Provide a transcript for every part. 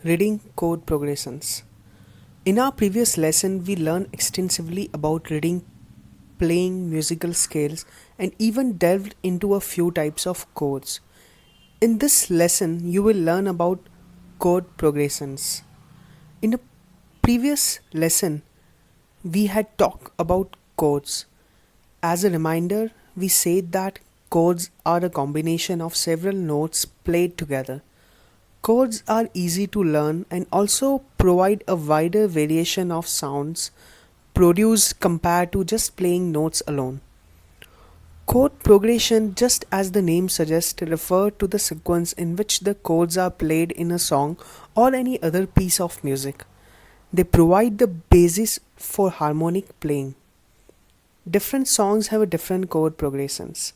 Reading chord progressions. In our previous lesson, we learned extensively about reading, playing musical scales, and even delved into a few types of chords. In this lesson, you will learn about chord progressions. In a previous lesson, we had talked about chords. As a reminder, we said that chords are a combination of several notes played together. Chords are easy to learn and also provide a wider variation of sounds produced compared to just playing notes alone. Chord progression, just as the name suggests, refer to the sequence in which the chords are played in a song or any other piece of music. They provide the basis for harmonic playing. Different songs have different chord progressions.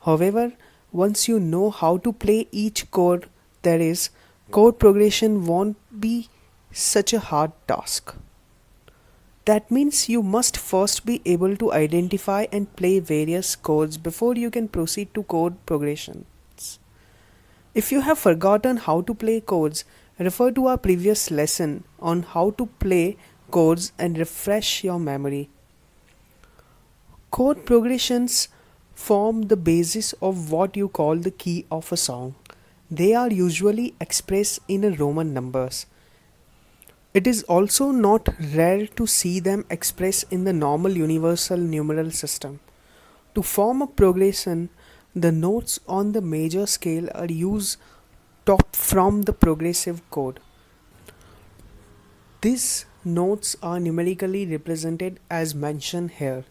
However, once you know how to play each chord there is, chord progression won't be such a hard task. That means you must first be able to identify and play various chords before you can proceed to chord progressions. If you have forgotten how to play chords, refer to our previous lesson on how to play chords and refresh your memory. Chord progressions form the basis of what you call the key of a song. They are usually expressed in a Roman numbers. It is also not rare to see them expressed in the normal universal numeral system. To form a progression, the notes on the major scale are used top from the progressive chord. These notes are numerically represented as mentioned here.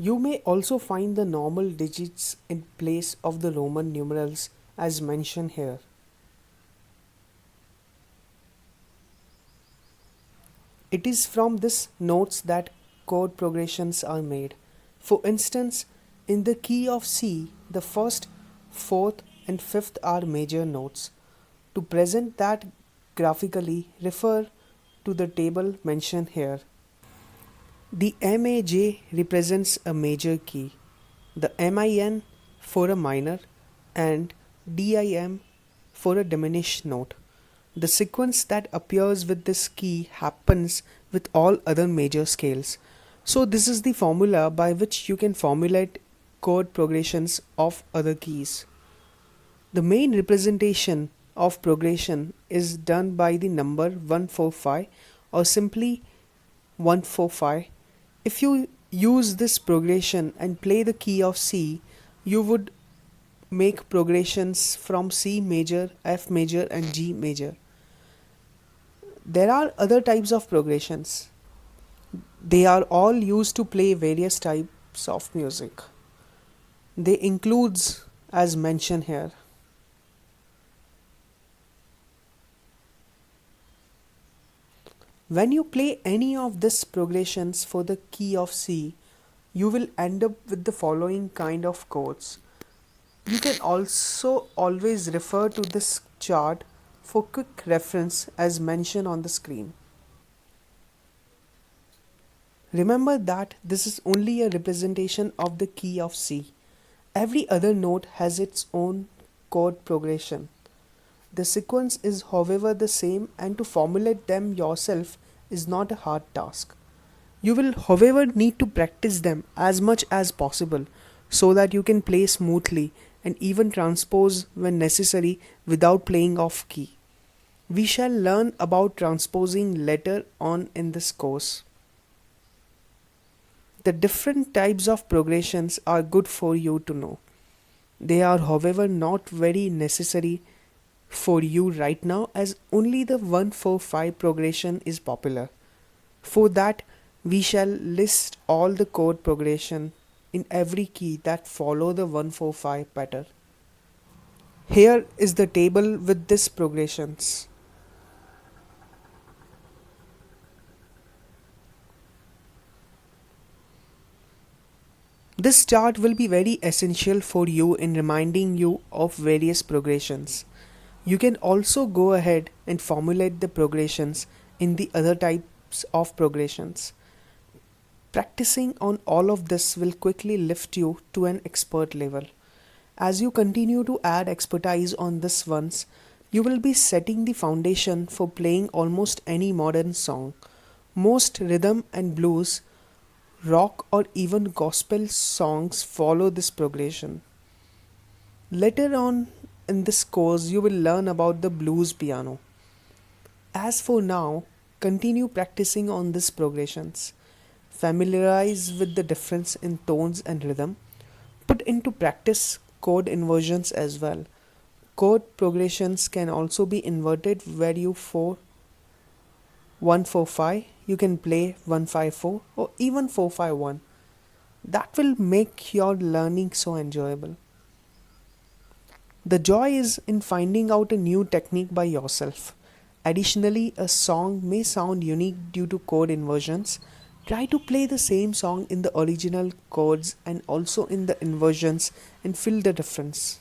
You may also find the normal digits in place of the Roman numerals as mentioned here. It is from this notes that chord progressions are made. For instance, in the key of C, the first, fourth, and fifth are major notes. To present that graphically, refer to the table mentioned here. The MAJ represents a major key, the MIN for a minor, and DIM for a diminished note. The sequence that appears with this key happens with all other major scales. So this is the formula by which you can formulate chord progressions of other keys. The main representation of progression is done by the number 145 or simply 145. If you use this progression and play the key of C, you would make progressions from C major, F major, and G major. There are other types of progressions. They are all used to play various types of music. They includes as mentioned here. When you play any of these progressions for the key of C, you will end up with the following kind of chords. You can also always refer to this chart for quick reference as mentioned on the screen. Remember that this is only a representation of the key of C. Every other note has its own chord progression. The sequence is however the same, and to formulate them yourself is not a hard task. You will however need to practice them as much as possible so that you can play smoothly and even transpose when necessary without playing off key. We shall learn about transposing later on in this course. The different types of progressions are good for you to know. They are however not very necessary for you right now as only the 145 progression is popular. For that, we shall list all the chord progression in every key that follow the 145 pattern. Here is the table with these progressions. This chart will be very essential for you in reminding you of various progressions. You can also go ahead and formulate the progressions in the other types of progressions. Practicing on all of this will quickly lift you to an expert level. As you continue to add expertise on this once, you will be setting the foundation for playing almost any modern song. Most rhythm and blues, rock, or even gospel songs follow this progression. Later on in this course, you will learn about the blues piano. As for now, continue practicing on these progressions. Familiarize with the difference in tones and rhythm. Put into practice chord inversions as well. Chord progressions can also be inverted where you 4-1-4-5, you can play 1-5-4 or even 4-5-1. That will make your learning so enjoyable. The joy is in finding out a new technique by yourself. Additionally, a song may sound unique due to chord inversions. Try to play the same song in the original chords and also in the inversions and feel the difference.